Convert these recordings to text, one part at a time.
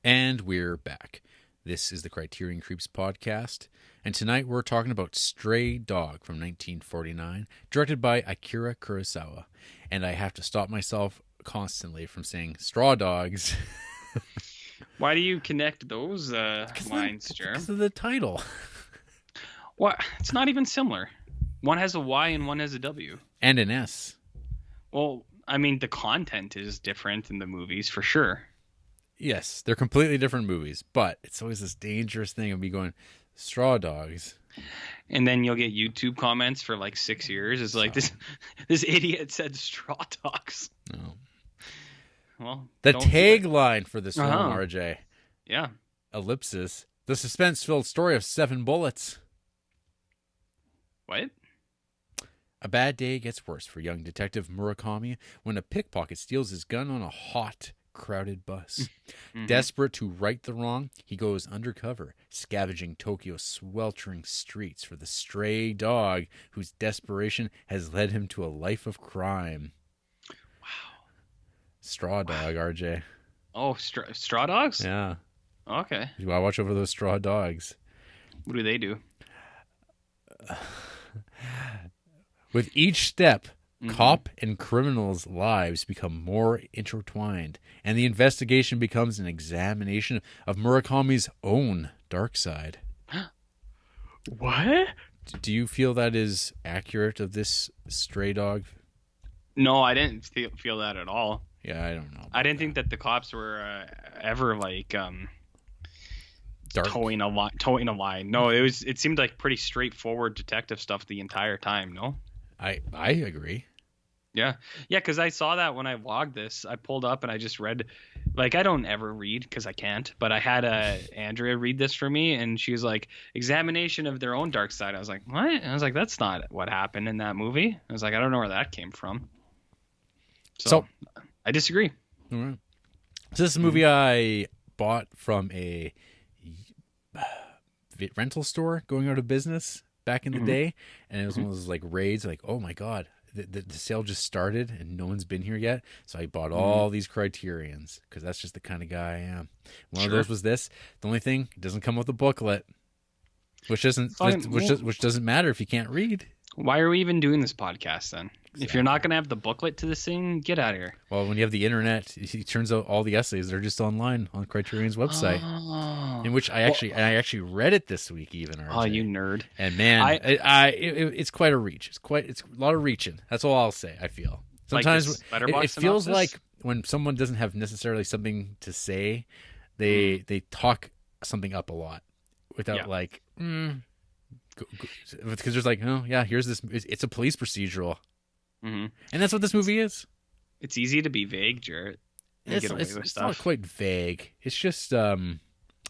And we're back. This is the Criterion Creeps podcast, and tonight we're talking about Stray Dog from 1949, directed by Akira Kurosawa. And I have to stop myself constantly from saying straw dogs. Why do you connect those lines, Jer? Because of the title. What? It's not even similar. One has a Y and one has a W. And an S. Well, I mean, the content is different in the movies, for sure. Yes, they're completely different movies, but it's always this dangerous thing of me going, straw dogs. And then you'll get YouTube comments for like 6 years. It's like, this idiot said straw dogs. No. Well, the tagline for this film, RJ. Yeah. Ellipsis. The suspense-filled story of 7 bullets. What? A bad day gets worse for young Detective Murakami when a pickpocket steals his gun on a hot, crowded bus. Mm-hmm. Desperate to right the wrong, he goes undercover, scavenging Tokyo's sweltering streets for the stray dog whose desperation has led him to a life of crime. Wow. Straw dog, RJ. Oh, straw dogs? Yeah. Okay. You gotta watch over those straw dogs. What do they do? With each step, cop and criminals' lives become more intertwined, and the investigation becomes an examination of Murakami's own dark side. What? Do you feel that is accurate of this Stray Dog? No, I didn't feel that at all. Yeah, I don't know. I didn't think that the cops were ever like towing a line. No, it seemed like pretty straightforward detective stuff the entire time. No. I agree. Yeah, because I saw that when I logged this. I pulled up and I just read, like, I don't ever read because I can't, but I had Andrea read this for me, and she was like, examination of their own dark side. I was like, what? And I was like, that's not what happened in that movie. I was like, I don't know where that came from. So I disagree. All right. So this is a movie I bought from a rental store going out of business back in the day, and it was one of those like raids, like, oh my god, the sale just started and no one's been here yet, so I bought all these Criterions because that's just the kind of guy I am. One of those was this. The only thing, it doesn't come with a booklet, which doesn't matter if you can't read. Why are we even doing this podcast then? Exactly. If you're not going to have the booklet to this thing, get out of here. Well, when you have the internet, it turns out all the essays are just online on Criterion's website, in which I actually read it this week even. RJ. Oh, you nerd! And man, it's quite a reach. It's a lot of reaching. That's all I'll say. I feel sometimes it feels like when someone doesn't have necessarily something to say, they talk something up a lot without because there's like, oh yeah, here's this. It's a police procedural. And that's what this movie is. It's easy to be vague, Jarrett. It's not quite vague. It's just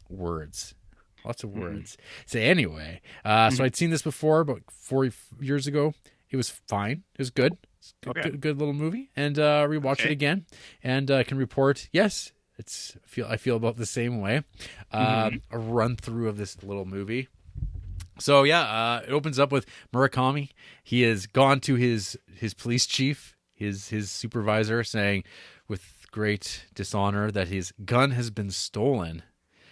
words. Lots of words. So anyway, so I'd seen this before about 4 years ago. It was fine. It was good. Good little movie. And rewatched it again. And I can report, yes, I feel about the same way. A run through of this little movie. So yeah, it opens up with Murakami. He has gone to his police chief, his supervisor, saying with great dishonor that his gun has been stolen.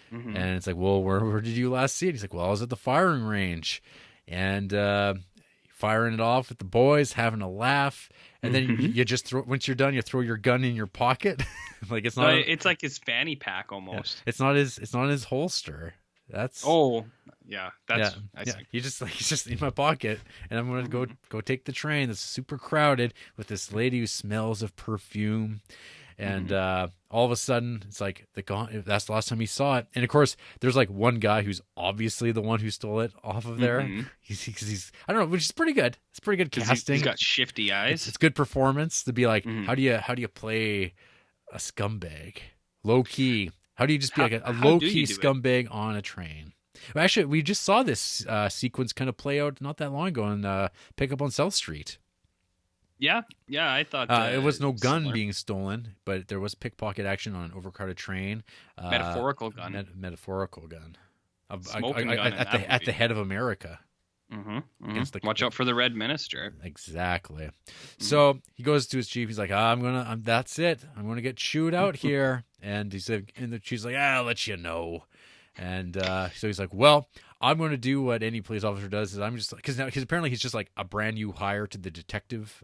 And it's like, well, where did you last see it? He's like, well, I was at the firing range, and firing it off with the boys, having a laugh, and then you just once you're done, you throw your gun in your pocket. Like it's not. It's like his fanny pack almost. Yeah, it's not his holster. That's I see. He's just in my pocket, and I'm gonna go take the train that's super crowded with this lady who smells of perfume, and all of a sudden it's like that's the last time he saw it. And of course there's like one guy who's obviously the one who stole it off of there. He's I don't know, which is pretty good. It's pretty good casting. He's got shifty eyes. It's good performance to be like, how do you play a scumbag low key? How do you just be like a low-key scumbag on a train? Well, actually, we just saw this sequence kind of play out not that long ago in Pick Up on South Street. Yeah, I thought... it was no gun being stolen, but there was pickpocket action on an overcrowded train. Metaphorical gun. Metaphorical gun. Smoking gun at the head of America. Watch out for the Red Minister. Exactly. So he goes to his chief. He's like, that's it. I'm going to get chewed out here. And he said, and the chief's like, I'll let you know. And so he's like, well, I'm going to do what any police officer does. Is I'm just because apparently he's just like a brand new hire to the detective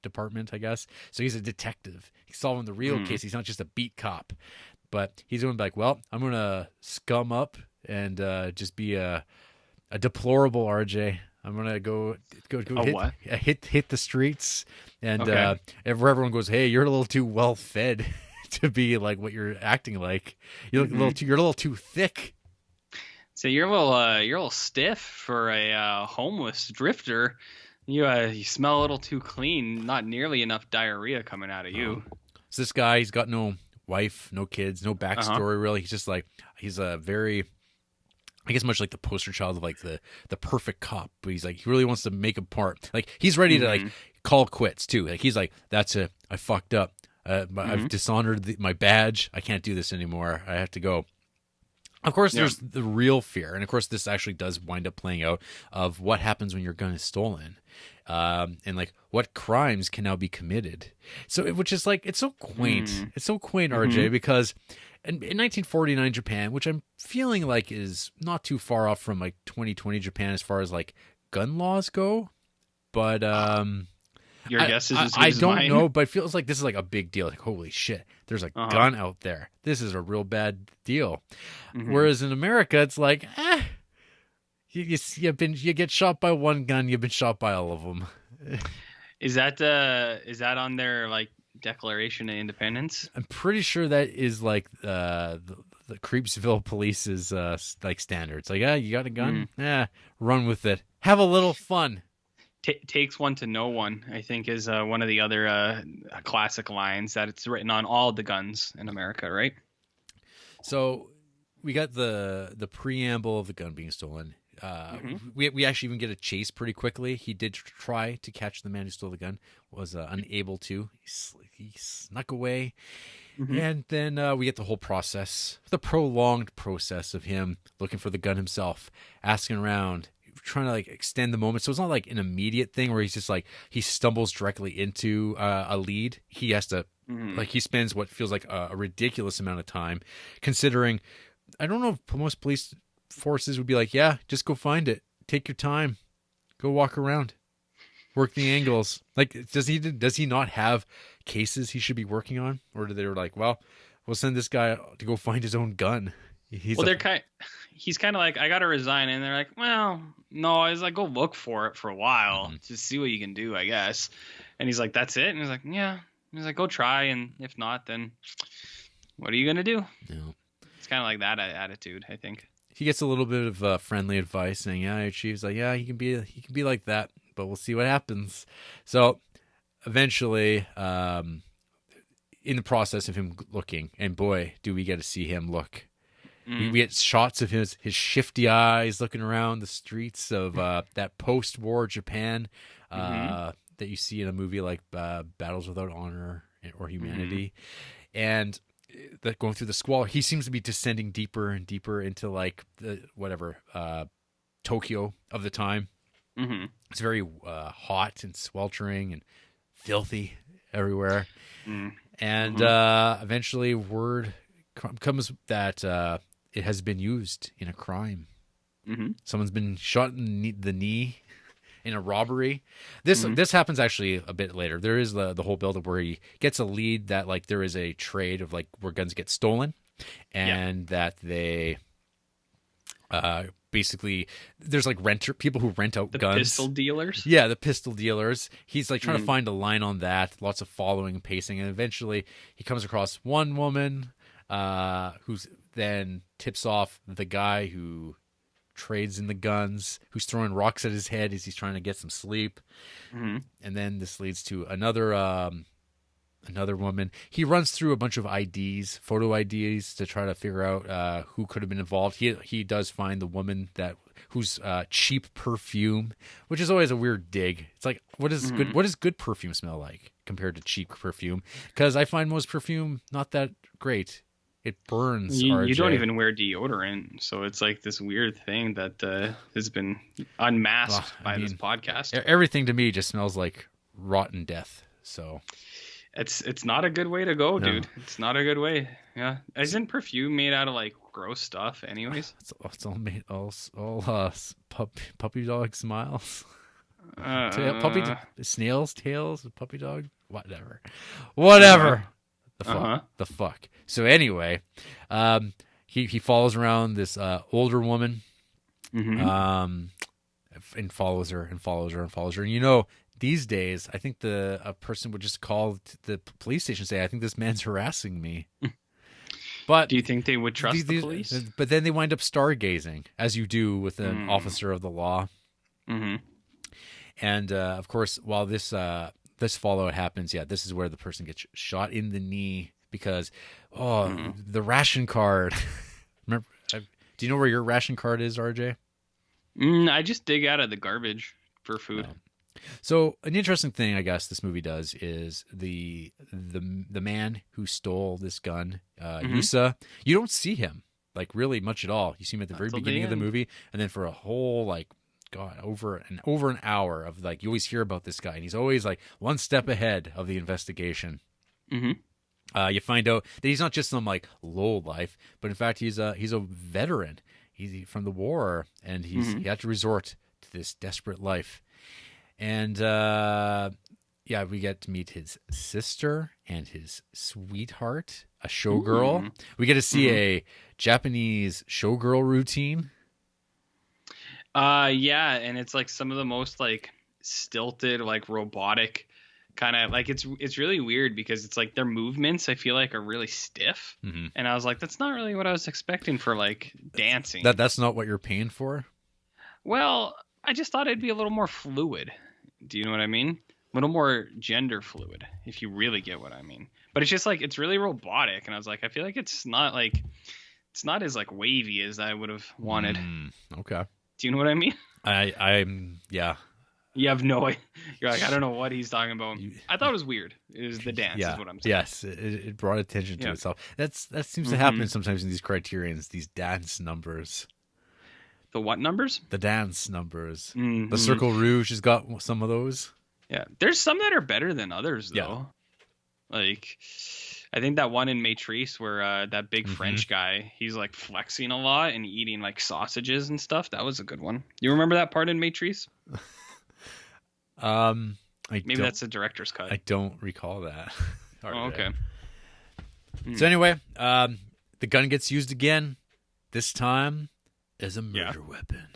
department, I guess. So he's a detective. He's solving the real case. He's not just a beat cop. But he's going to be like, well, I'm going to scum up and just be a deplorable RJ. I'm going to go hit the streets. And where everyone goes, hey, you're a little too well fed to be like what you're acting like. You look you're a little too thick. So you're a little stiff for a homeless drifter. You smell a little too clean. Not nearly enough diarrhea coming out of you. So this guy, he's got no wife, no kids, no backstory really. He's just like he's a very, I guess, much like the poster child of like the perfect cop. But he's like he really wants to make a part. Like he's ready to like call quits too. Like he's like, that's it. I fucked up. I've dishonored my badge. I can't do this anymore. I have to go. Of course, there's the real fear. And of course, this actually does wind up playing out of what happens when your gun is stolen. And like what crimes can now be committed. So, which is like, it's so quaint. It's so quaint, RJ, because in 1949 Japan, which I'm feeling like is not too far off from like 2020 Japan as far as like gun laws go. But, your guess is as good I as don't mine. know, but it feels like this is like a big deal. Like, holy shit, there's a gun out there. This is a real bad deal. Whereas in America, it's like, you get shot by one gun, you've been shot by all of them. Is that on their like Declaration of Independence? I'm pretty sure that is like the Creepsville Police's like standards. Like, you got a gun? Run with it. Have a little fun. Takes one to know one, I think, is one of the other classic lines that it's written on all the guns in America, right? So we got the preamble of the gun being stolen. We actually even get a chase pretty quickly. He did try to catch the man who stole the gun, was unable to. He snuck away. And then we get the whole process, the prolonged process of him looking for the gun himself, asking around, trying to like extend the moment. So it's not like an immediate thing where he's just like he stumbles directly into a lead. He has to like he spends what feels like a ridiculous amount of time, considering I don't know if most police forces would be like, yeah, just go find it, take your time, go walk around, work the angles. Like, does he not have cases he should be working on, or do they were like, well, we'll send this guy to go find his own gun? He's kind of like, I gotta resign, and they're like, well, no, I was like, go look for it for a while, just see what you can do, I guess. And he's like, that's it. And he's like, yeah. He's like, go try, and if not, then what are you gonna do? Yeah. It's kind of like that attitude, I think. He gets a little bit of friendly advice, saying, yeah, your chief's like, yeah, he can be like that, but we'll see what happens. So eventually, in the process of him looking, and boy, do we get to see him look. We get shots of his shifty eyes looking around the streets of that post-war Japan that you see in a movie like Battles Without Honor or Humanity. And that going through the squalor, he seems to be descending deeper and deeper into like the Tokyo of the time. It's very hot and sweltering and filthy everywhere. And eventually word comes that it has been used in a crime. Someone's been shot in the knee in a robbery. This happens actually a bit later. There is the whole build-up where he gets a lead that like there is a trade of like where guns get stolen, and that they basically there's like people who rent out guns. Pistol dealers? Yeah, the pistol dealers. He's like trying to find a line on that. Lots of following and pacing, and eventually he comes across one woman who's then tips off the guy who trades in the guns, who's throwing rocks at his head as he's trying to get some sleep. And then this leads to another woman. He runs through a bunch of IDs, photo IDs, to try to figure out who could have been involved. He does find the woman whose cheap perfume, which is always a weird dig. It's like, what does good perfume smell like compared to cheap perfume? Because I find most perfume not that great. It burns. You RJ. don't even wear deodorant, so it's like this weird thing that has been unmasked by this podcast. Everything to me just smells like rotten death. So it's not a good way to go, dude. It's not a good way. Yeah, isn't perfume made out of like gross stuff, anyways? It's all made puppy dog smiles. Snails tails, puppy dog, whatever. The fuck. So anyway, he follows around this older woman, and follows her. And you know, these days, I think a person would just call the police station and say, "I think this man's harassing me." But do you think they would trust the police? But then they wind up stargazing, as you do with an officer of the law. Mm-hmm. And of course, while this fallout happens, this is where the person gets shot in the knee because the ration card. Remember? Do you know where your ration card is, RJ? I just dig out of the garbage for food. No. So an interesting thing, I guess, this movie does is the man who stole this gun, Yusa. You don't see him like really much at all. You see him at the very beginning of the movie, and then for a whole over an hour of like you always hear about this guy, and he's always like one step ahead of the investigation. You find out that he's not just some like low life, but in fact he's a veteran. He's from the war, and he had to resort to this desperate life. And we get to meet his sister and his sweetheart, a showgirl. We get to see a Japanese showgirl routine. And it's like some of the most like stilted, like robotic kind of like it's really weird because it's like their movements I feel like are really stiff, and I was like, that's not really what I was expecting for like dancing. That's not what you're paying for. Well, I just thought it'd be a little more fluid. Do you know what I mean? A little more gender fluid, if you really get what I mean. But it's just like it's really robotic, and I was like, I feel like it's not as like wavy as I would have wanted. Okay. Do you know what I mean? I'm You have no idea. You're like, I don't know what he's talking about. I thought it was weird. It was the dance, is what I'm saying. Yes, it brought attention to itself. That seems to happen sometimes in these Criterions, these dance numbers. The what numbers? The dance numbers. The Circle Rouge has got some of those. Yeah, there's some that are better than others, though. Yeah. Like, I think that one in Matrice where that big French guy, he's like flexing a lot and eating like sausages and stuff. That was a good one. You remember that part in Matrice? Maybe that's a director's cut. I don't recall that. Okay. So anyway, the gun gets used again. This time as a murder weapon.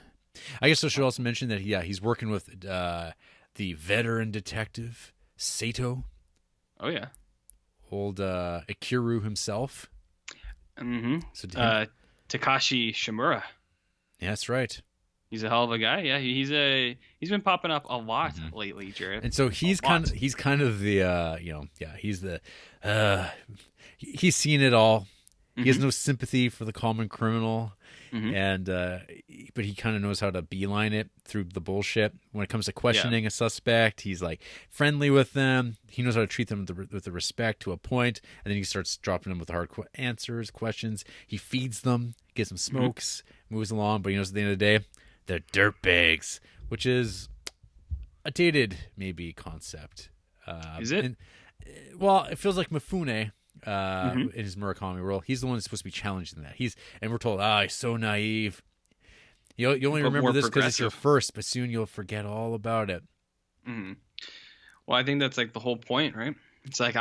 I guess I should also mention that he's working with the veteran detective Sato. Oh yeah. Old Akira himself. So Takashi Shimura. Yeah, that's right. He's a hell of a guy. Yeah, he's been popping up a lot lately, Jarrett. And so he's kind of the he's seen it all. He has no sympathy for the common criminal, and but he kind of knows how to beeline it through the bullshit. When it comes to questioning a suspect, he's like friendly with them. He knows how to treat them with the respect to a point, and then he starts dropping them with the hard questions. He feeds them, gets them smokes, moves along, but he knows at the end of the day, they're dirtbags, which is a dated maybe concept. Is it? It feels like Mifune. In his Murakami role, he's the one that's supposed to be challenging that. And we're told, he's so naive. You only remember this because it's your first, but soon you'll forget all about it. Well, I think that's like the whole point, right? It's like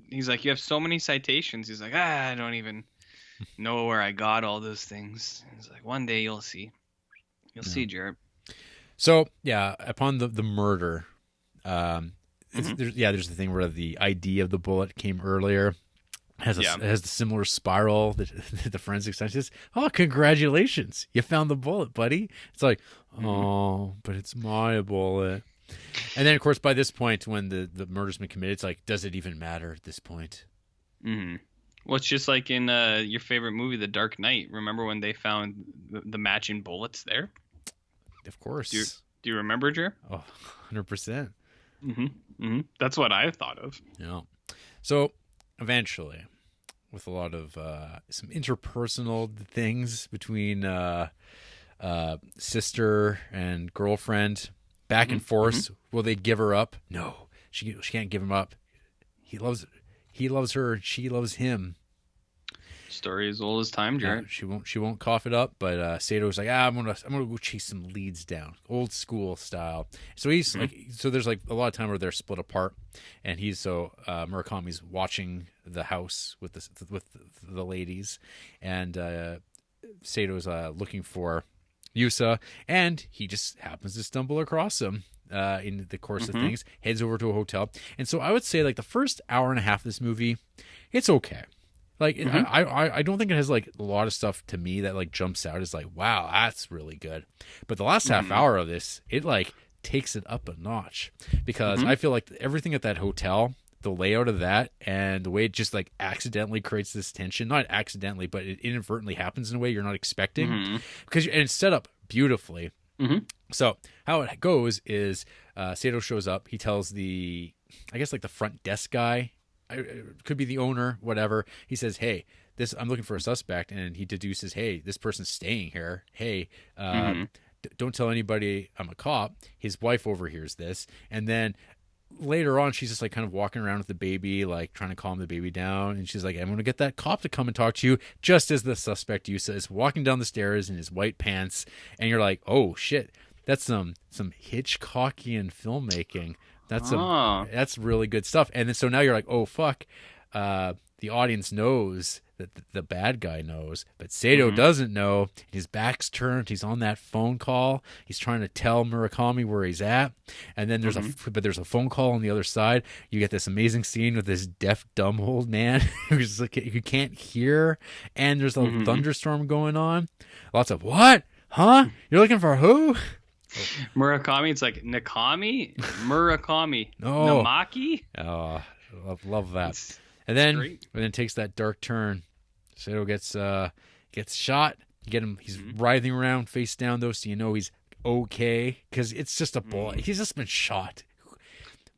he's like, you have so many citations. He's like, I don't even know where I got all those things. He's like, one day you'll see. You'll see, Jarrett. So upon the murder, there's the thing where the ID of the bullet came earlier. Has the similar spiral that the forensic scientist. Oh, congratulations! You found the bullet, buddy. It's like, but it's my bullet. And then, of course, by this point, when the murder's been committed, it's like, does it even matter at this point? Well, it's just like in your favorite movie, The Dark Knight. Remember when they found the matching bullets there? Of course. Do you remember, Jer? Oh, 100%. That's what I thought of. Yeah. So eventually, with a lot of some interpersonal things between sister and girlfriend, back and forth. Will they give her up? No, she can't give him up. He loves her, and she loves him. Story as old as time, Jarrett. She won't cough it up, but Sato's like, I'm gonna go chase some leads down, old school style. So he's there's like a lot of time where they're split apart, and Murakami's watching the house with the ladies, and Sato's looking for Yusa, and he just happens to stumble across him in the course of things, heads over to a hotel. And so I would say like the first hour and a half of this movie, it's okay. Like I don't think it has like a lot of stuff to me that like jumps out as like, wow, that's really good. But the last half hour of this, it like takes it up a notch, because I feel like everything at that hotel, the layout of that, and the way it just like accidentally creates this tension, not accidentally, but it inadvertently happens in a way you're not expecting, because and it's set up beautifully. So how it goes is Sato shows up. He tells I guess like the front desk guy, it could be the owner, whatever. He says, hey, I'm looking for a suspect. And he deduces, hey, this person's staying here. Hey, don't tell anybody I'm a cop. His wife overhears this. And then later on, she's just like kind of walking around with the baby, like trying to calm the baby down. And she's like, I'm going to get that cop to come and talk to you, just as the suspect Yusa is walking down the stairs in his white pants. And you're like, oh shit, that's some Hitchcockian filmmaking. That's really good stuff. And then so now you're like, oh fuck, the audience knows that the bad guy knows, but Sato doesn't know. His back's turned. He's on that phone call. He's trying to tell Murakami where he's at. And then there's a phone call on the other side. You get this amazing scene with this deaf, dumb old man who can't hear, and there's a thunderstorm going on. Lots of what? Huh? You're looking for who? Murakami, it's like Nakami, Murakami, Namaki. Oh, love that. And then it takes that dark turn. Sato gets shot. You get him. He's writhing around face down though, so you know he's okay, because it's just a bullet. He's just been shot.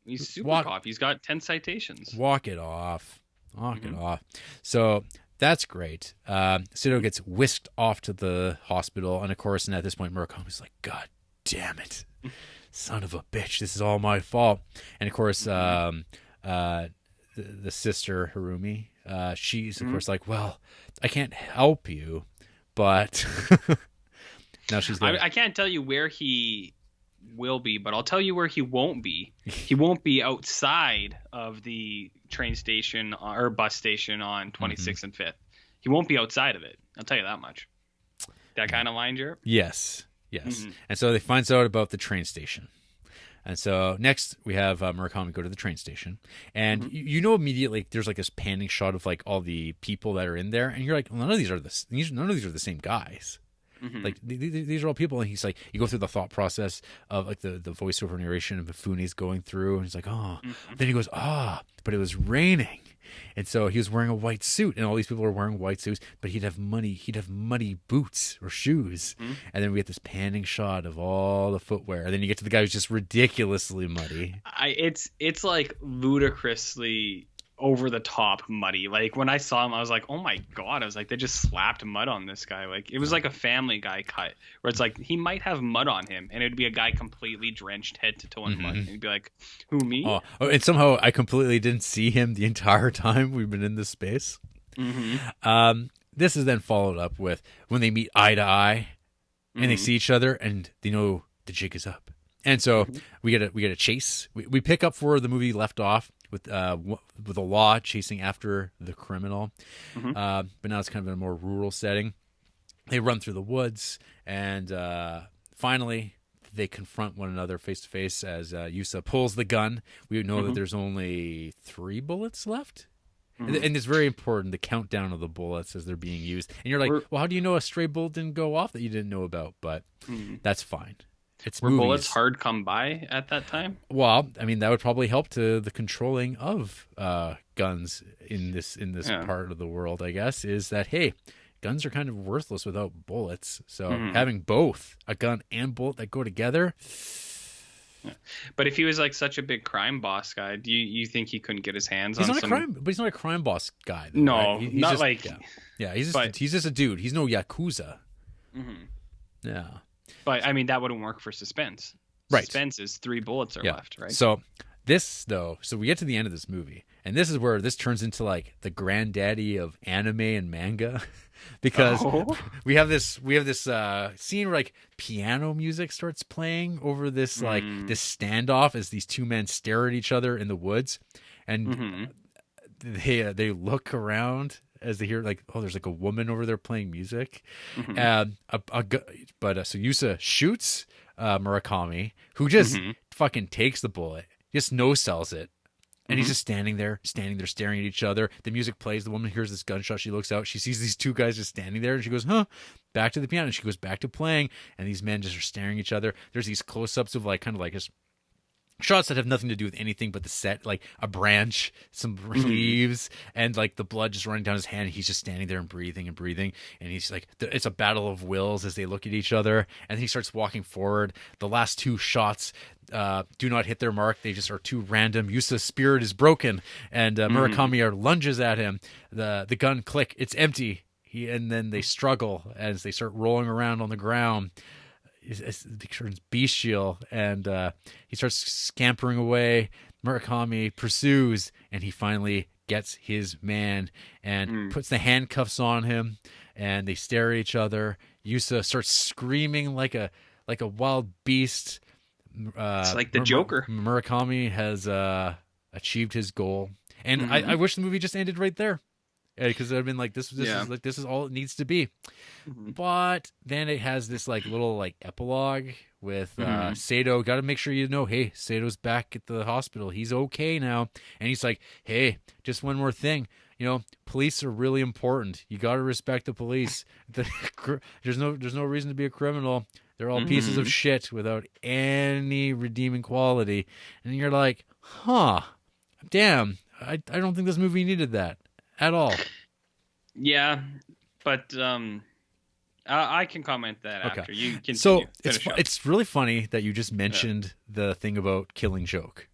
He's super cop. He's got 10 citations. Walk it off. So that's great. Sato gets whisked off to the hospital, and of course, and at this point, Murakami's like, God damn it, son of a bitch, this is all my fault. And of course, the sister Harumi, she's of course like, well, I can't help you, but now she's gonna... I can't tell you where he will be, but I'll tell you where he won't be. He won't be outside of the train station or bus station on 26th and 5th. He won't be outside of it. I'll tell you that much. That kind of line, Jarrett? Yes. And so they find out about the train station. And so next we have Murakami go to the train station, and you know immediately there's like this panning shot of like all the people that are in there, and you're like, well, none of these are the same guys. Like these are all people, and he's like, you go through the thought process of like the voiceover narration of Mifune's going through, and he's like, oh, then he goes, but it was raining. And so he was wearing a white suit, and all these people are wearing white suits, but he'd have muddy boots or shoes. And then we get this panning shot of all the footwear. And then you get to the guy who's just ridiculously muddy. It's like ludicrously over the top muddy. Like when I saw him, I was like, oh my God. I was like, they just slapped mud on this guy. Like it was like a Family Guy cut where it's like he might have mud on him, and it would be a guy completely drenched head to toe in mud. And he'd be like, who, me? Oh, and somehow I completely didn't see him the entire time we've been in this space. This is then followed up with when they meet eye to eye and they see each other and they know the jig is up. And so we get a chase. We pick up where the movie left off with the law chasing after the criminal, but now it's kind of in a more rural setting. They run through the woods, and finally they confront one another face to face as Yusa pulls the gun. We know that there's only 3 bullets left. And it's very important, the countdown of the bullets as they're being used. And you're like, well, how do you know a stray bullet didn't go off that you didn't know about? But that's fine. Were bullets hard come by at that time? Well, I mean, that would probably help to the controlling of guns in this part of the world, I guess, is that, hey, guns are kind of worthless without bullets. So having both a gun and bullet that go together, But if he was like such a big crime boss guy, do you think he couldn't get his hands He's on not some? But he's not a crime boss guy. Though, No, right? He's not just, like. Yeah. He's but, just a dude. He's no yakuza. Mm-hmm. Yeah. But I mean, that wouldn't work for suspense. Right. Suspense is 3 bullets are left, right? So so we get to the end of this movie, and this is where this turns into like the granddaddy of anime and manga. Because we have this scene where like piano music starts playing over this like this standoff as these two men stare at each other in the woods, and they look around as they hear like, oh, there's like a woman over there playing music. So Yusa shoots Murakami, who just fucking takes the bullet, just no sells it. And he's just standing there staring at each other. The music plays. The woman hears this gunshot. She looks out. She sees these two guys just standing there. And she goes, huh, back to the piano. And she goes back to playing. And these men just are staring at each other. There's these close-ups of like kind of like just shots that have nothing to do with anything but the set, like a branch, some leaves, and like the blood just running down his hand. He's just standing there and breathing. And he's like, it's a battle of wills as they look at each other. And he starts walking forward. The last two shots do not hit their mark. They just are too random. Yusa's spirit is broken, and Murakami lunges at him. The gun click. It's empty. And then they struggle as they start rolling around on the ground. It turns bestial, and he starts scampering away. Murakami pursues, and he finally gets his man and puts the handcuffs on him, and they stare at each other. Yusa starts screaming like a wild beast. It's like the Joker. Murakami has achieved his goal, and I wish the movie just ended right there. Because I've been like, this is all it needs to be. But then it has this like little like epilogue with Sato. Got to make sure you know, hey, Sato's back at the hospital. He's okay now, and he's like, hey, just one more thing. You know, police are really important. You got to respect the police. There's no reason to be a criminal. They're all pieces of shit without any redeeming quality. And you're like, huh, damn. I don't think this movie needed that at all. Yeah, but I can comment that after you continue. So it's really funny that you just mentioned the thing about Killing Joke.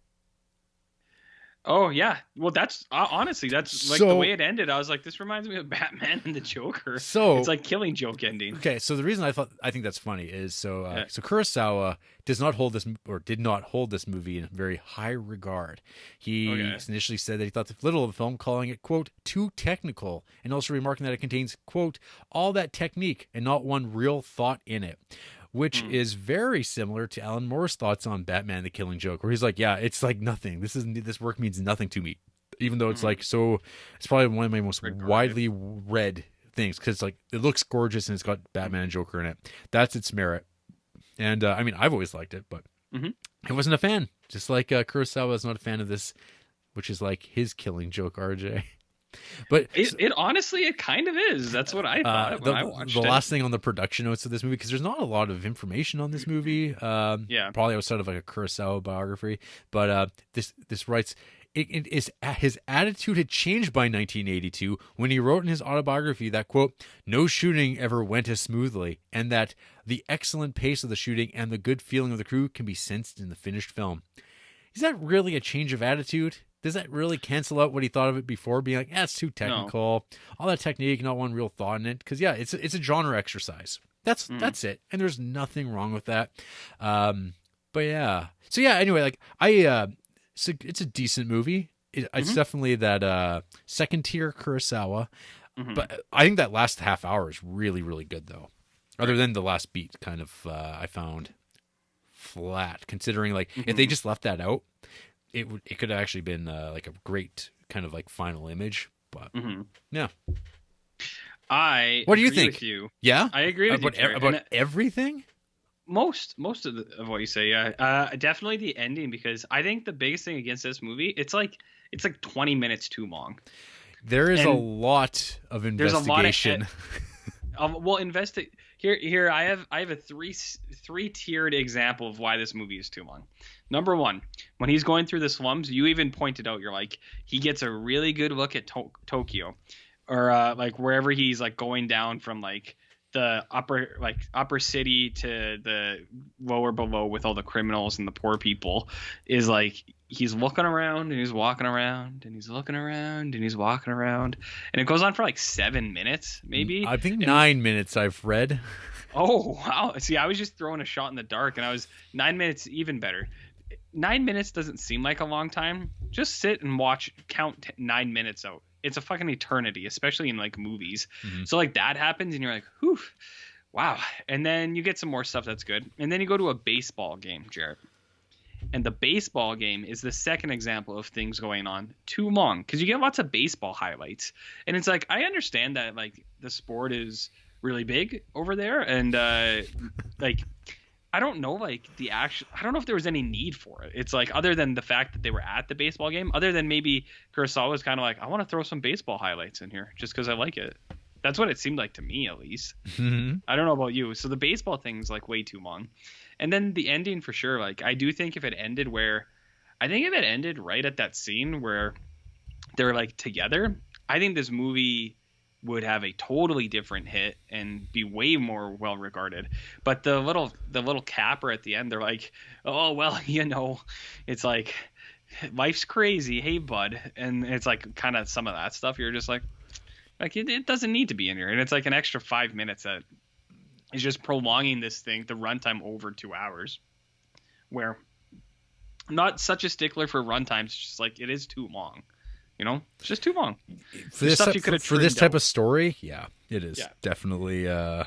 Oh yeah, well that's honestly that's like the way it ended. I was like, this reminds me of Batman and the Joker. So it's like Killing Joke ending. Okay, so the reason I think that's funny is so Kurosawa did not hold this movie in very high regard. He initially said that he thought little of the film, calling it quote too technical, and also remarking that it contains quote all that technique and not one real thought in it. Which is very similar to Alan Moore's thoughts on Batman: The Killing Joke, where he's like, "Yeah, it's like nothing. This work means nothing to me, even though it's like so. It's probably one of my most widely read things because like it looks gorgeous and it's got Batman and Joker in it. That's its merit. And I mean, I've always liked it, but I wasn't a fan. Just like Kurosawa is not a fan of this, which is like his Killing Joke, RJ." But it honestly, it kind of is. That's what I thought when I watched it. The last thing on the production notes of this movie, because there's not a lot of information on this movie. Probably outside of like a Kurosawa biography. But this writes, his attitude had changed by 1982 when he wrote in his autobiography that quote, no shooting ever went as smoothly, and that the excellent pace of the shooting and the good feeling of the crew can be sensed in the finished film. Is that really a change of attitude? Does that really cancel out what he thought of it before, being like, it's too technical, all that technique, not one real thought in it? Because yeah, it's a genre exercise. That's it, and there's nothing wrong with that. But yeah, so yeah. Anyway, like it's a decent movie. It's definitely that second tier Kurosawa, but I think that last half hour is really really good though. Other than the last beat, kind of I found flat. Considering like if they just left that out. It could have actually been like a great kind of like final image, but yeah. What do you think? With you. Yeah, I agree with you about everything. Most of what you say, yeah. Definitely the ending, because I think the biggest thing against this movie, it's like 20 minutes too long. There is a lot of investigation. There's a lot of Here I have a three tiered example of why this movie is too long. Number one, when he's going through the slums, you even pointed out, you're like, he gets a really good look at Tokyo, or like wherever he's like going down from like the upper city to the lower below with all the criminals and the poor people is like he's looking around and he's walking around and he's looking around and he's walking around, and it goes on for like 7 minutes maybe. I think 9 minutes I've read. Oh wow! See, I was just throwing a shot in the dark, and I was 9 minutes even better. 9 minutes doesn't seem like a long time. Just sit and count 9 minutes out. It's a fucking eternity, especially in like movies. Mm-hmm. So like that happens and you're like, whew, wow. And then you get some more stuff that's good. And then you go to a baseball game, Jarrett. And the baseball game is the second example of things going on too long, because you get lots of baseball highlights. And it's like, I understand that like the sport is really big over there. And like, I don't know, like I don't know if there was any need for it. It's like, other than the fact that they were at the baseball game, other than maybe Kurosawa was kind of like, I want to throw some baseball highlights in here just because I like it. That's what it seemed like to me, at least. Mm-hmm. I don't know about you. So the baseball thing's like way too long. And then the ending for sure. Like, I do think if it ended right at that scene where they're like together, I think this movie would have a totally different hit and be way more well regarded. But the little capper at the end, they're like, oh well, you know, it's like life's crazy, hey bud, and it's like kind of some of that stuff. You're just like it doesn't need to be in here, and it's like an extra 5 minutes that is just prolonging this thing, the runtime, over 2 hours. Where I'm not such a stickler for runtimes, it's just like it is too long. You know, it's just too long. For this type of story, yeah, it is definitely on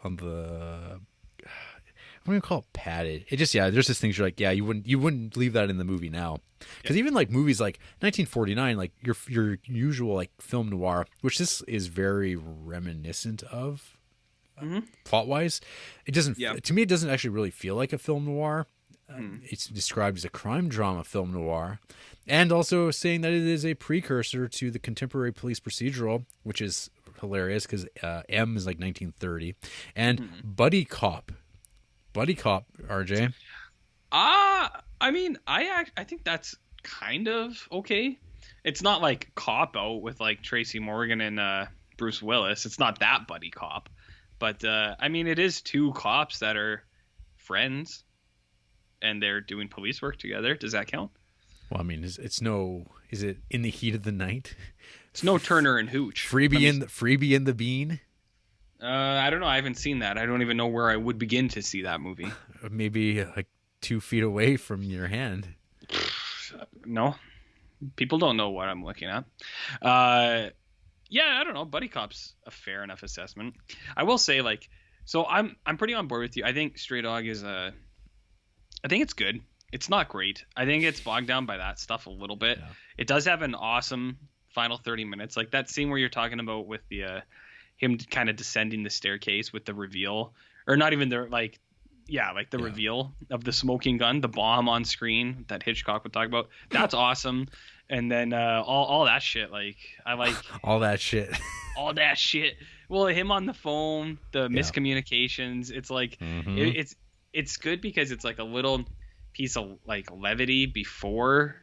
the. I'm gonna call it padded. It just there's just things you're like, you wouldn't leave that in the movie now, because even like movies like 1949, like your usual like film noir, which this is very reminiscent of, plot wise, it doesn't. Yeah. To me, it doesn't actually really feel like a film noir. It's described as a crime drama film noir, and also saying that it is a precursor to the contemporary police procedural, which is hilarious because M is like 1930, and buddy cop, RJ. I mean, I think that's kind of okay. It's not like Cop Out with like Tracy Morgan and Bruce Willis. It's not that buddy cop, but I mean, it is two cops that are friends. And they're doing police work together. Does that count? Well, I mean, is it In the Heat of the Night? It's no Turner and Hooch. Freebie and the Bean. I don't know. I haven't seen that. I don't even know where I would begin to see that movie. Maybe like 2 feet away from your hand. No, people don't know what I'm looking at. Yeah, I don't know. Buddy Cop's a fair enough assessment. I will say, like, so I'm pretty on board with you. I think Stray Dog is I think it's good. It's not great. I think it's bogged down by that stuff a little bit. Yeah. It does have an awesome final 30 minutes. Like that scene where you're talking about with the him kind of descending the staircase with the reveal, or not even the reveal of the smoking gun, the bomb on screen that Hitchcock would talk about. That's awesome. And then all that shit. Like I like all that shit. All that shit. Well, him on the phone, the miscommunications. It's like it's good because it's like a little piece of like levity before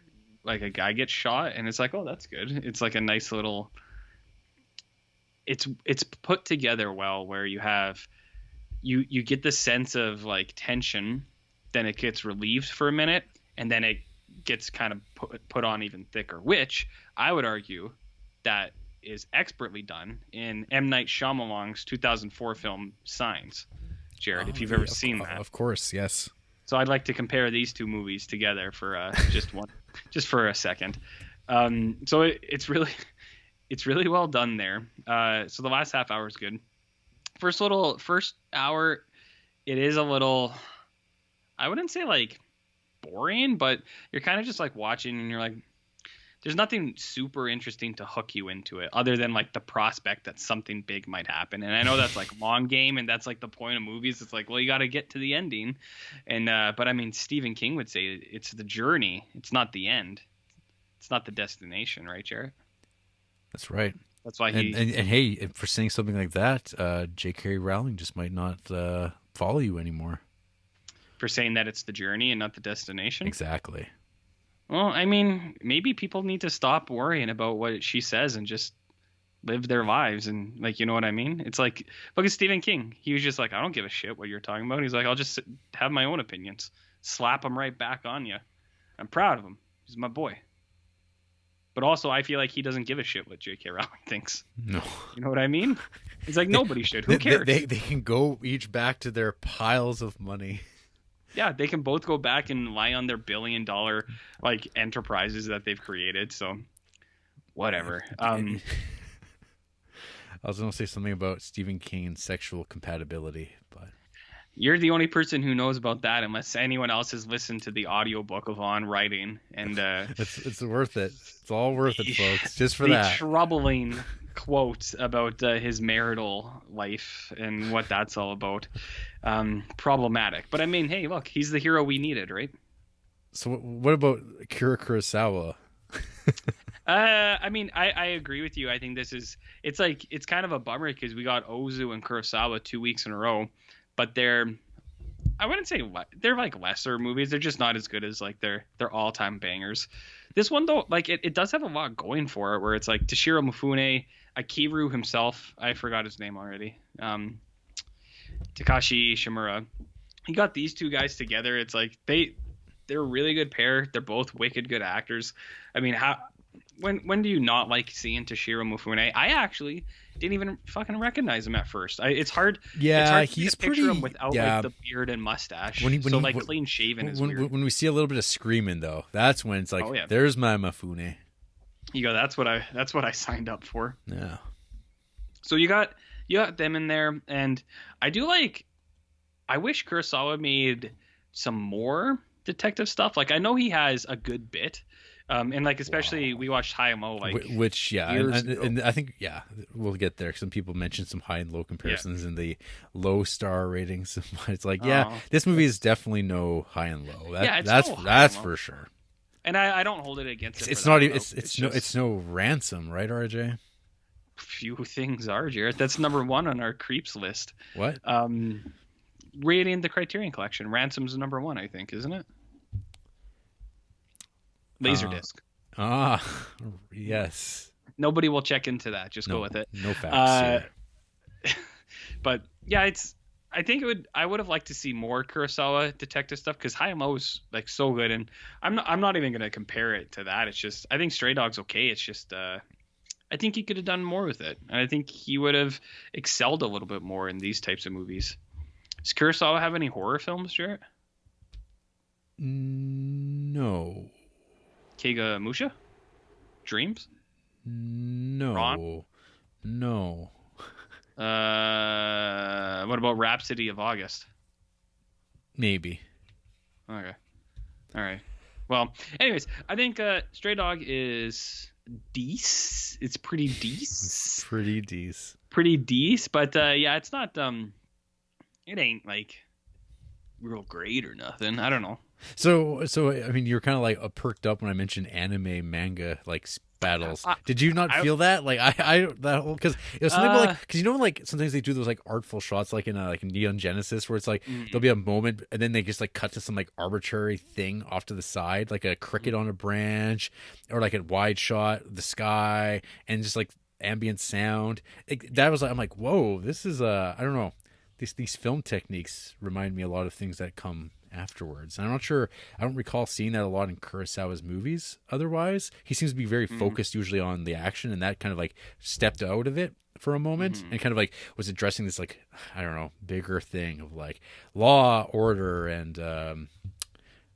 like a guy gets shot, and it's like, oh, that's good. It's like a nice little. It's put together well, where you have you get the sense of like tension, then it gets relieved for a minute, and then it gets kind of put on even thicker, which I would argue that is expertly done in M. Night Shyamalan's 2004 film Signs. Jarrett, if you've ever seen that. Of course, yes. So I'd like to compare these two movies together for just for a second. So it's really well done there. So the last half hour is good. First hour, it is a little, I wouldn't say like boring, but you're kind of just like watching and you're like, there's nothing super interesting to hook you into it other than like the prospect that something big might happen. And I know that's like long game, and that's like the point of movies. It's like, well, you got to get to the ending. And but I mean, Stephen King would say it's the journey. It's not the end. It's not the destination, right, Jarrett? That's right. That's why and hey, for saying something like that, J.K. Rowling just might not follow you anymore. For saying that it's the journey and not the destination? Exactly. Well, I mean, maybe people need to stop worrying about what she says and just live their lives, and like, you know what I mean? It's like, look at Stephen King. He was just like, I don't give a shit what you're talking about. He's like, I'll just have my own opinions, slap them right back on you. I'm proud of him. He's my boy. But also, I feel like he doesn't give a shit what J.K. Rowling thinks. No. You know what I mean? It's like, nobody should. Who cares? They can go each back to their piles of money. Yeah, they can both go back and lie on their $1 billion like enterprises that they've created. So, whatever. I was going to say something about Stephen King's sexual compatibility, but you're the only person who knows about that, unless anyone else has listened to the audiobook of On Writing. And it's worth it. It's all worth it, folks. Just for the that troubling quote about his marital life and what that's all about. Problematic. But I mean, hey, look, he's the hero we needed, right? So what about Akira Kurosawa? I mean, I agree with you. I think it's kind of a bummer because we got Ozu and Kurosawa 2 weeks in a row, but I wouldn't say they're like lesser movies. They're just not as good as like their all-time bangers. This one though, like it does have a lot going for it, where it's like Toshiro Mifune, Akira himself, I forgot his name already, Takashi Shimura. He got these two guys together. It's like they're a really good pair. They're both wicked good actors. I mean, when do you not like seeing Toshiro Mifune? I actually didn't even fucking recognize him at first. It's hard. Yeah, it's hard he's to picture him without like the beard and mustache. Clean shaven is weird. When we see a little bit of screaming though, that's when it's like, oh, yeah, there's my Mifune. You go. That's what I signed up for. Yeah. So you got them in there, and I wish Kurosawa made some more detective stuff. Like I know he has a good bit. And like especially we watched High and Low which and I think we'll get there. Some people mentioned some high and low comparisons in the low star ratings. It's like this movie is definitely no high and low. That's for sure. And I don't hold it against it. It's not even it's no Ransom, right, RJ? Few things are, Jarrett. That's number 1 on our creeps list. What? Rating the Criterion Collection. Ransom's number 1, I think, isn't it? Laserdisc. Yes. Nobody will check into that. Just go with it. No facts. But yeah, I would have liked to see more Kurosawa detective stuff because Hayamo is like so good, and I'm not even gonna compare it to that. It's just I think Stray Dog's okay. It's just I think he could have done more with it, and I think he would have excelled a little bit more in these types of movies. Does Kurosawa have any horror films, Jarrett? No. Keiga Musha? Dreams? No. Ron? No. What about Rhapsody of August? Maybe. Okay. All right. Well, anyways, I think Stray Dog is decent. It's pretty decent. Pretty decent, but yeah, it's not it ain't like real great or nothing. I don't know. So I mean, you're kind of like perked up when I mentioned anime manga like battles. Did you not feel that? Like because it was something like because like sometimes they do those like artful shots like in Neon Genesis where it's like there'll be a moment and then they just like cut to some like arbitrary thing off to the side like a cricket on a branch or like a wide shot the sky and just like ambient sound. That was like I'm like whoa, this is I don't know, these film techniques remind me a lot of things that come afterwards. And I'm not sure, I don't recall seeing that a lot in Kurosawa's movies otherwise. He seems to be very focused usually on the action, and that kind of like stepped out of it for a moment and kind of like was addressing this like, I don't know, bigger thing of like law, order, and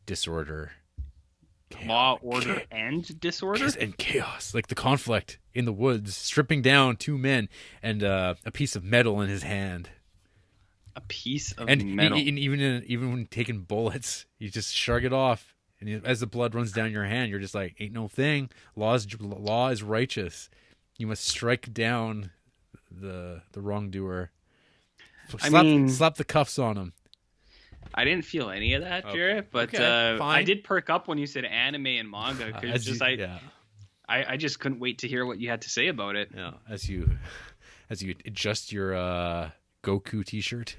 disorder. Law, order, and disorder? And chaos. Like the conflict in the woods, stripping down 2 men and a piece of metal in his hand. A piece of metal. And even when taking bullets, you just shrug it off. And as the blood runs down your hand, you're just like, ain't no thing. Law is righteous. You must strike down the wrongdoer. Slap the cuffs on him. I didn't feel any of that, Jarrett, but I did perk up when you said anime and manga because I just couldn't wait to hear what you had to say about it. Yeah, as you adjust your Goku t-shirt.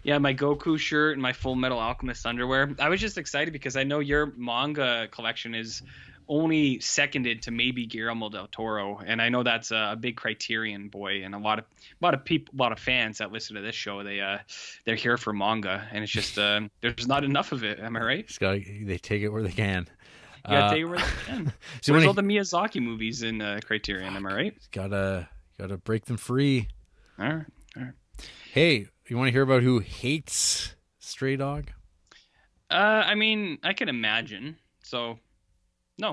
Yeah, my Goku shirt and my Full Metal Alchemist underwear. I was just excited because I know your manga collection is only seconded to maybe Guillermo del Toro, and I know that's a big Criterion boy, and a lot of people, a lot of fans that listen to this show, they're here for manga, and it's just there's not enough of it. Am I right? They take it where they can. Yeah, take it where they can. So there's all the Miyazaki movies in Criterion. Am I right? Gotta break them free. All right. Hey, you want to hear about who hates Stray Dog? I mean, I can imagine. So, no.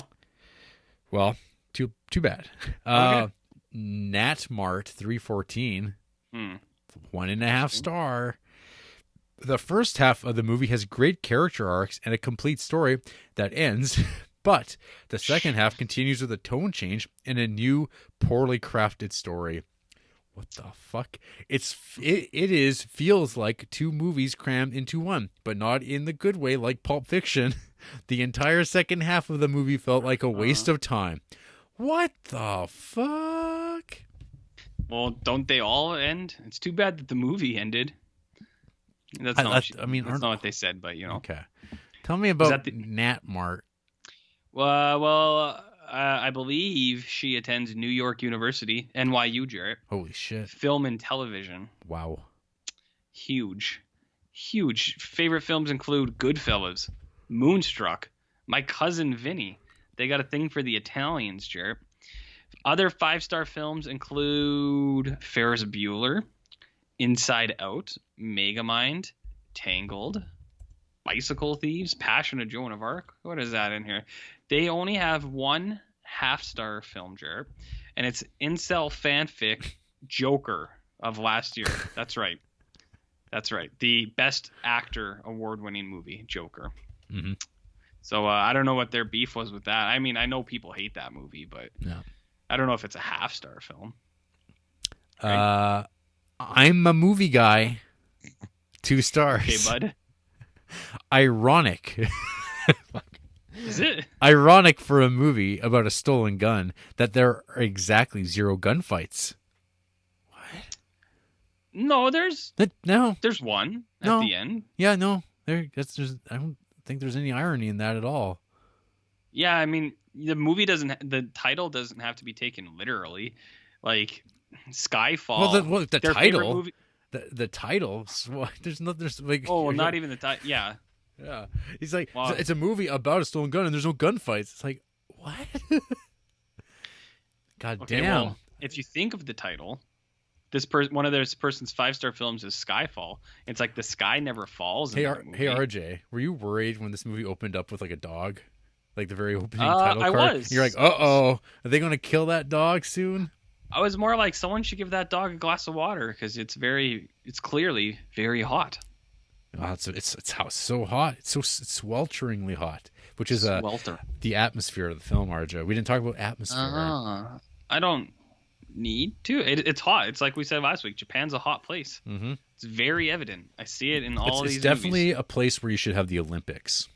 Well, too bad. Okay. Nat Mart 314, 1.5 star. The first half of the movie has great character arcs and a complete story that ends, but the second half continues with a tone change and a new, poorly crafted story. What the fuck? It feels like two movies crammed into one, but not in the good way like Pulp Fiction. The entire second half of the movie felt like a waste of time. What the fuck? Well, don't they all end? It's too bad that the movie ended. That's not what they said, but you know. Okay. Tell me about Nat Mart. Well, I believe she attends New York University, NYU, Jarrett. Holy shit. Film and television. Wow. Huge. Favorite films include Goodfellas, Moonstruck, My Cousin Vinny. They got a thing for the Italians, Jarrett. Other 5-star films include Ferris Bueller, Inside Out, Megamind, Tangled, Bicycle Thieves, Passion of Joan of Arc. What is that in here? They only have 1 half-star film, Jarrett, and it's incel fanfic Joker of last year. That's right. The Best Actor award-winning movie, Joker. Mm-hmm. So I don't know what their beef was with that. I mean, I know people hate that movie, but I don't know if it's a half-star film. Right? I'm a movie guy. 2 stars. Okay, bud. Ironic. Is it? Ironic for a movie about a stolen gun that there are exactly 0 gunfights. What? No, there's one at the end. Yeah, no. I don't think there's any irony in that at all. Yeah, I mean, the title doesn't have to be taken literally. Like Skyfall. Well, the title. The title. There's like. Oh, well, not even the title. Yeah. Yeah. He's like, wow. It's a movie about a stolen gun and there's no gunfights. It's like, what? God damn. Well, if you think of the title, one of this person's 5-star films is Skyfall. It's like the sky never falls. Hey, RJ, were you worried when this movie opened up with like a dog? Like the very opening title card? I was. You're like, uh-oh, are they going to kill that dog soon? I was more like, someone should give that dog a glass of water because it's clearly very hot. Oh, it's so hot. It's so swelteringly hot, which is the atmosphere of the film, RJ. We didn't talk about atmosphere. I don't need to. It's hot. It's like we said last week. Japan's a hot place. Mm-hmm. It's very evident. I see it in all these. It's definitely a place where you should have the Olympics.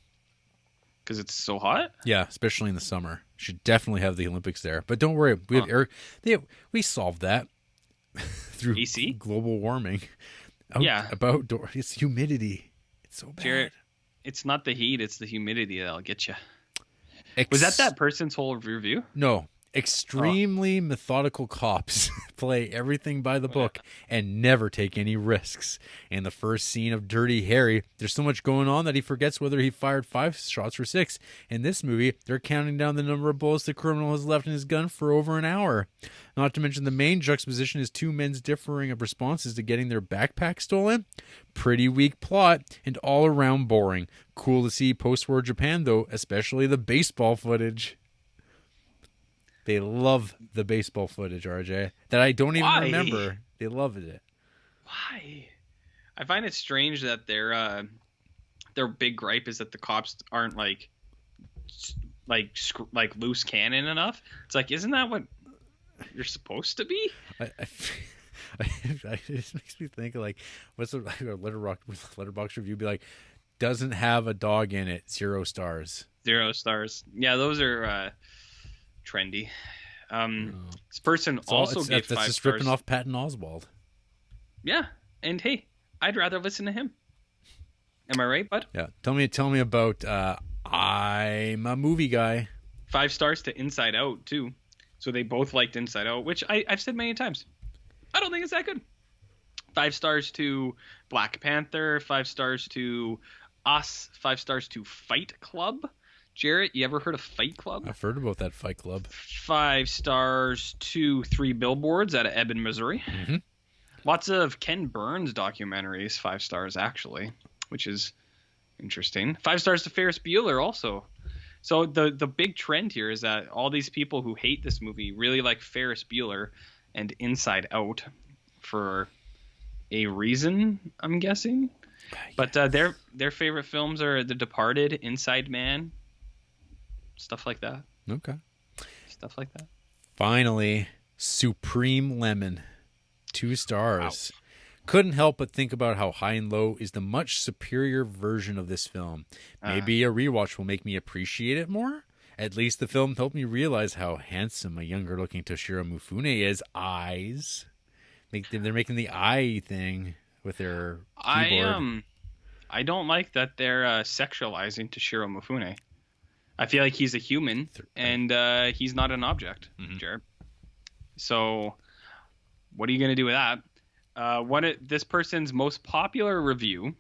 Because it's so hot? Yeah, especially in the summer. You should definitely have the Olympics there. But don't worry, we have air. We solved that through AC? Global warming. About it's humidity. It's so bad. Jarrett, it's not the heat, it's the humidity that'll get you. Was that person's whole review? No. Extremely methodical cops play everything by the book and never take any risks. In the first scene of Dirty Harry, there's so much going on that he forgets whether he fired 5 shots or 6. In this movie, they're counting down the number of bullets the criminal has left in his gun for over an hour. Not to mention the main juxtaposition is 2 men's differing of responses to getting their backpack stolen. Pretty weak plot and all around boring. Cool to see post-war Japan though, especially the baseball footage. They love the baseball footage, RJ, that I don't even remember. They loved it. Why? I find it strange that their big gripe is that the cops aren't like loose cannon enough. It's like, isn't that what you're supposed to be? It just makes me think like, what's a letterbox review be like? Doesn't have a dog in it. 0 stars. 0 stars. Yeah, those are trendy. This person also gave 5 stars. That's just ripping off Patton Oswalt. Yeah, and hey, I'd rather listen to him. Am I right, bud? Yeah. Tell me about I'm a movie guy. 5 stars to Inside Out too. So they both liked Inside Out, which I've said many times. I don't think it's that good. 5 stars to Black Panther. 5 stars to Us. 5 stars to Fight Club. Jarrett, you ever heard of Fight Club? I've heard about that Fight Club. 5 stars to 3 Billboards out of Ebbing, Missouri. Mm-hmm. Lots of Ken Burns documentaries, 5 stars actually, which is interesting. 5 stars to Ferris Bueller also. So the big trend here is that all these people who hate this movie really like Ferris Bueller and Inside Out for a reason, I'm guessing. But their favorite films are The Departed, Inside Man, stuff like that. Okay. Stuff like that. Finally, Supreme Lemon. 2 stars. Wow. Couldn't help but think about how High and Low is the much superior version of this film. Maybe a rewatch will make me appreciate it more. At least the film helped me realize how handsome a younger-looking Toshiro Mifune is. Eyes. They're making the eye thing with their keyboard. I don't like that they're sexualizing Toshiro Mifune. I feel like he's a human, and he's not an object, Jared. So what are you going to do with that? This person's most popular review,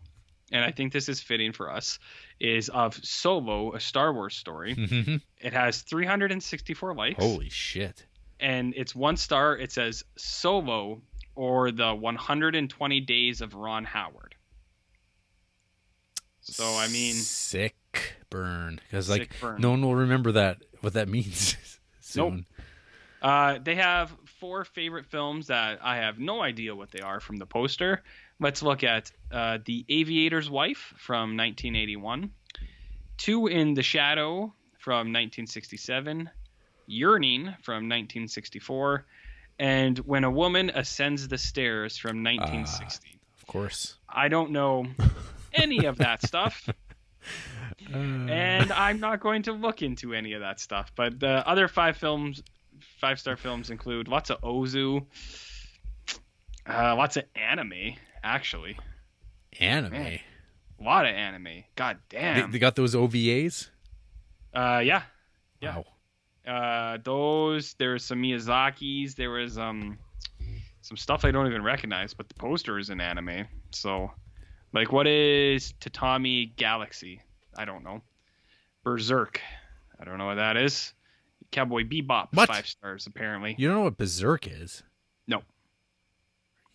and I think this is fitting for us, is of Solo, a Star Wars story. Mm-hmm. It has 364 likes. Holy shit. And it's 1 star. It says Solo or the 120 Days of Ron Howard. So, I mean... Sick burn. Because, no one will remember what that means soon. Nope. They have 4 favorite films that I have no idea what they are from the poster. Let's look at The Aviator's Wife from 1981, 2 in the Shadow from 1967, Yearning from 1964, and When a Woman Ascends the Stairs from 1960. Of course. I don't know any of that stuff. And I'm not going to look into any of that stuff. But the other 5-star films include lots of Ozu, lots of anime, actually. Anime? Man, a lot of anime. God damn. They got those OVAs? Yeah. Wow. There was some Miyazaki's. There was some stuff I don't even recognize, but the poster is an anime. So, what is Tatami Galaxy? I don't know. Berserk. I don't know what that is. Cowboy Bebop. What? 5 stars, apparently. You don't know what Berserk is? No. Are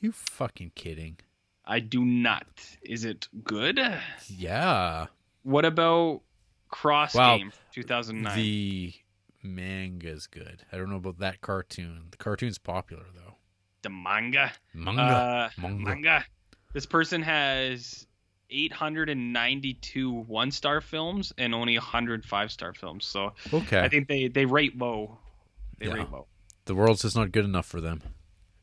you fucking kidding? I do not. Is it good? Yeah. What about Cross Game 2009? The manga's good. I don't know about that cartoon. The cartoon's popular, though. The manga? Manga. This person has 892 1-star films and only 100 5-star films. So okay. I think they rate low. Rate low. The world's just not good enough for them.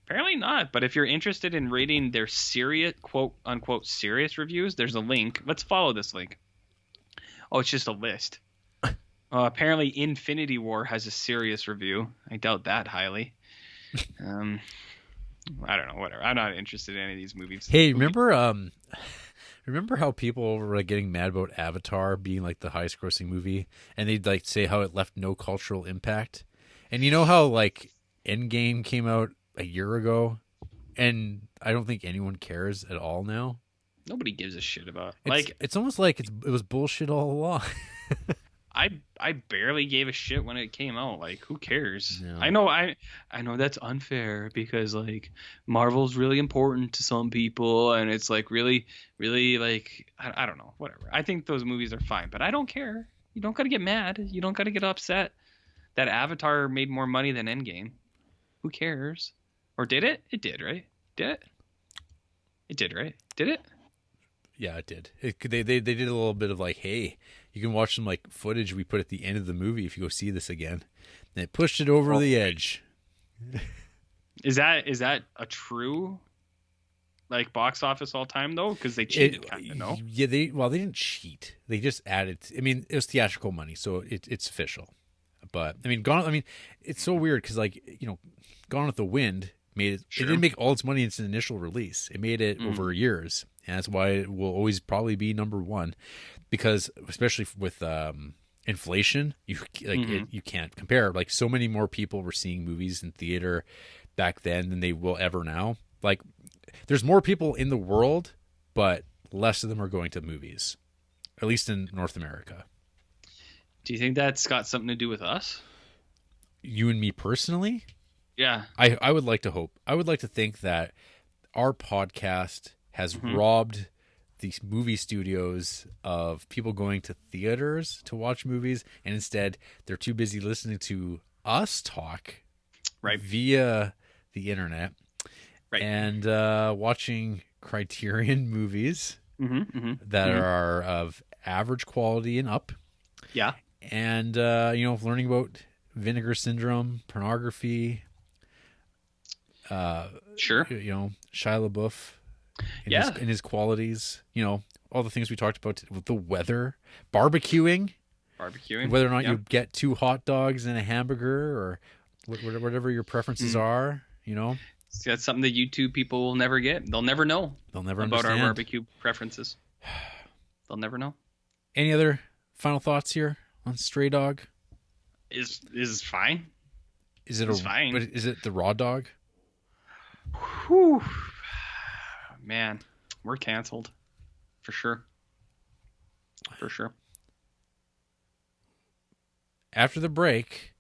Apparently not. But if you're interested in rating their serious, quote unquote, serious reviews, there's a link. Let's follow this link. Oh, it's just a list. Apparently Infinity War has a serious review. I doubt that highly. I don't know, whatever. I'm not interested in any of these movies. Hey, remember how people were getting mad about Avatar being the highest grossing movie, and they'd say how it left no cultural impact? And you know how Endgame came out a year ago, and I don't think anyone cares at all now. Nobody gives a shit about it's almost like it was bullshit all along. I barely gave a shit when it came out. Who cares? No. I know that's unfair because Marvel's really important to some people, and it's really I don't know, whatever. I think those movies are fine, but I don't care. You don't got to get mad. You don't got to get upset that Avatar made more money than Endgame. Who cares? Or did it? It did, right? Did it? It did, right? Did it? Yeah, it did. They did a little bit of hey, you can watch some footage we put at the end of the movie if you go see this again. And it pushed it over the edge. Is that a true box office all time though? Because they cheated, kind of. No. Yeah, they didn't cheat. They just added. I mean, it was theatrical money, so it's official. But I mean, it's so weird because Gone with the Wind made it. Sure. It didn't make all its money in its initial release. It made it over years. And that's why it will always probably be number 1, because especially with inflation, you can't compare. Like, so many more people were seeing movies in theater back then than they will ever now. Like, there's more people in the world, but less of them are going to movies, at least in North America. Do you think that's got something to do with us? You and me personally? Yeah. I would like to hope. I would like to think that our podcast has robbed these movie studios of people going to theaters to watch movies, and instead they're too busy listening to us talk via the internet and watching Criterion movies that are of average quality and up. Yeah. And, learning about vinegar syndrome, pornography. Sure. Shia LaBeouf in his qualities, all the things we talked about with the weather, barbecuing, whether or not you get 2 hot dogs and a hamburger or whatever your preferences are, That's something that YouTube people will never get. They'll never know. They'll never about understand our barbecue preferences. They'll never know. Any other final thoughts here on Stray Dog? Is fine. It's fine. But is it the raw dog? Whew. Man, we're canceled. For sure. After the break,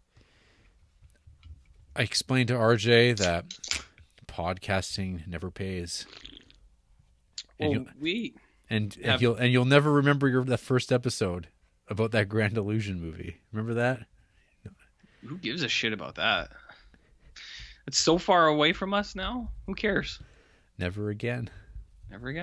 I explained to RJ that podcasting never pays. And you'll never remember the first episode about that Grand Illusion movie. Remember that? Who gives a shit about that? It's so far away from us now. Who cares? Never again. Never again.